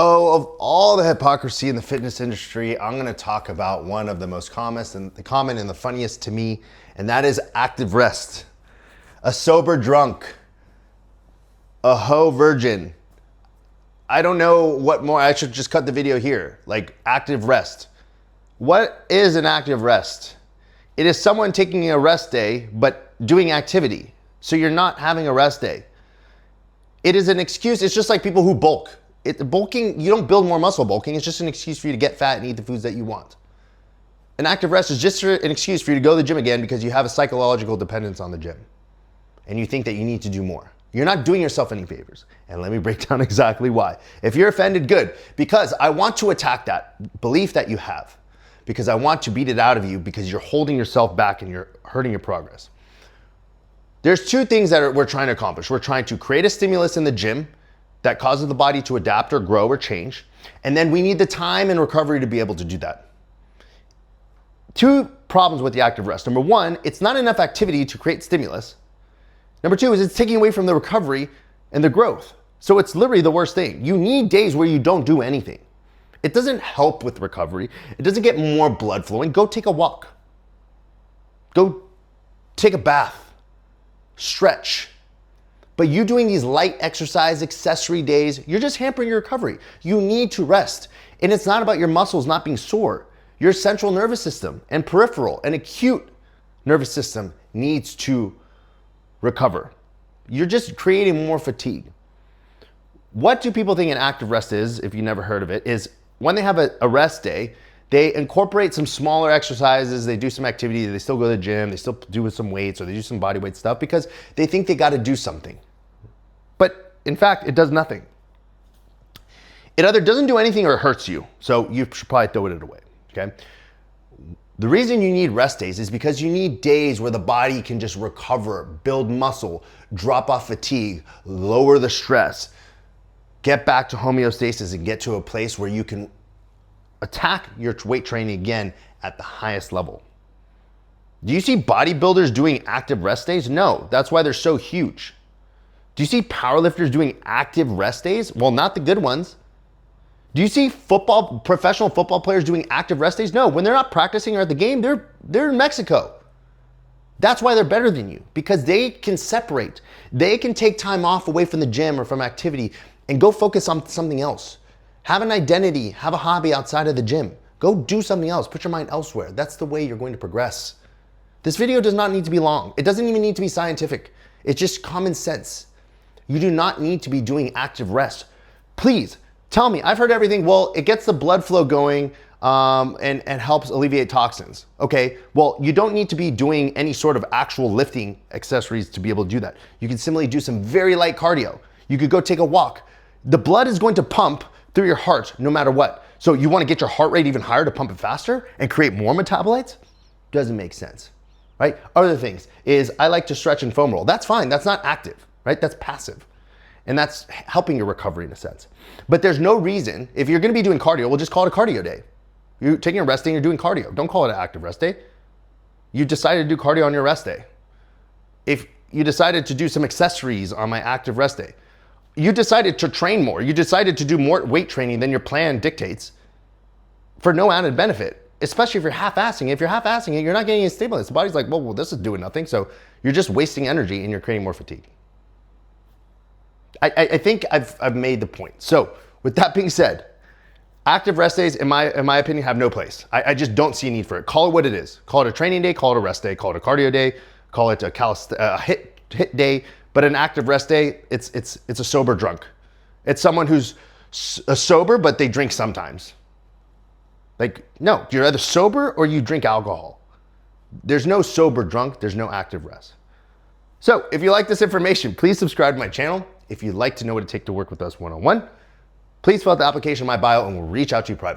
Oh, of all the hypocrisy in the fitness industry, I'm gonna talk about one of the most common and the funniest to me, and that is active rest. A sober drunk, a hoe virgin. I don't know what more, I should just cut the video here. Like, active rest. What is an active rest? It is someone taking a rest day, but doing activity. So you're not having a rest day. It is an excuse. It's just like people who bulk. Bulking, you don't build more muscle bulking. It's just an excuse for you to get fat and eat the foods that you want. An active rest is just an excuse for you to go to the gym again because you have a psychological dependence on the gym. And you think that you need to do more. You're not doing yourself any favors. And let me break down exactly why. If you're offended, good. Because I want to attack that belief that you have. Because I want to beat it out of you because you're holding yourself back and you're hurting your progress. There's two things that we're trying to accomplish. We're trying to create a stimulus in the gym that causes the body to adapt or grow or change. And then we need the time and recovery to be able to do that. Two problems with the active rest. Number one, it's not enough activity to create stimulus. Number two is it's taking away from the recovery and the growth. So it's literally the worst thing. You need days where you don't do anything. It doesn't help with recovery. It doesn't get more blood flowing. Go take a walk. Go take a bath. Stretch. But you doing these light exercise accessory days, you're just hampering your recovery. You need to rest. And it's not about your muscles not being sore. Your central nervous system and peripheral and acute nervous system needs to recover. You're just creating more fatigue. What do people think an active rest is, if you never heard of it, is when they have a rest day, they incorporate some smaller exercises, they do some activity, they still go to the gym, they still do some weights or they do some body weight stuff because they think they got to do something. But in fact, it does nothing. It either doesn't do anything or it hurts you. So you should probably throw it away, okay? The reason you need rest days is because you need days where the body can just recover, build muscle, drop off fatigue, lower the stress, get back to homeostasis and get to a place where you can attack your weight training again at the highest level. Do you see bodybuilders doing active rest days? No, that's why they're so huge. Do you see powerlifters doing active rest days? Well, not the good ones. Do you see professional football players doing active rest days? No, when they're not practicing or at the game, they're in Mexico. That's why they're better than you, because they can separate. They can take time off away from the gym or from activity and go focus on something else. Have an identity, have a hobby outside of the gym. Go do something else, put your mind elsewhere. That's the way you're going to progress. This video does not need to be long. It doesn't even need to be scientific. It's just common sense. You do not need to be doing active rest. Please tell me, I've heard everything, well, it gets the blood flow going and helps alleviate toxins. Okay, well, you don't need to be doing any sort of actual lifting accessories to be able to do that. You can simply do some very light cardio. You could go take a walk. The blood is going to pump through your heart no matter what. So you want to get your heart rate even higher to pump it faster and create more metabolites? Doesn't make sense, right? Other things is I like to stretch and foam roll. That's fine, that's not active, right? That's passive. And that's helping your recovery in a sense. But there's no reason, if you're gonna be doing cardio, we'll just call it a cardio day. You're taking a rest day and you're doing cardio. Don't call it an active rest day. You decided to do cardio on your rest day. If you decided to do some accessories on my active rest day, you decided to train more, you decided to do more weight training than your plan dictates for no added benefit, especially if you're half-assing. If you're half-assing it, you're not getting any stimulus. The body's like, well, this is doing nothing. So you're just wasting energy and you're creating more fatigue. I think I've made the point. So with that being said, active rest days, in my opinion, have no place. I just don't see a need for it. Call it what it is. Call it a training day, call it a rest day, call it a cardio day, call it a hit day. But an active rest day, it's a sober drunk. It's someone who's sober, but they drink sometimes. Like, no, you're either sober or you drink alcohol. There's no sober drunk, there's no active rest. So if you like this information, please subscribe to my channel. If you'd like to know what it takes to work with us one-on-one, please fill out the application in my bio and we'll reach out to you privately.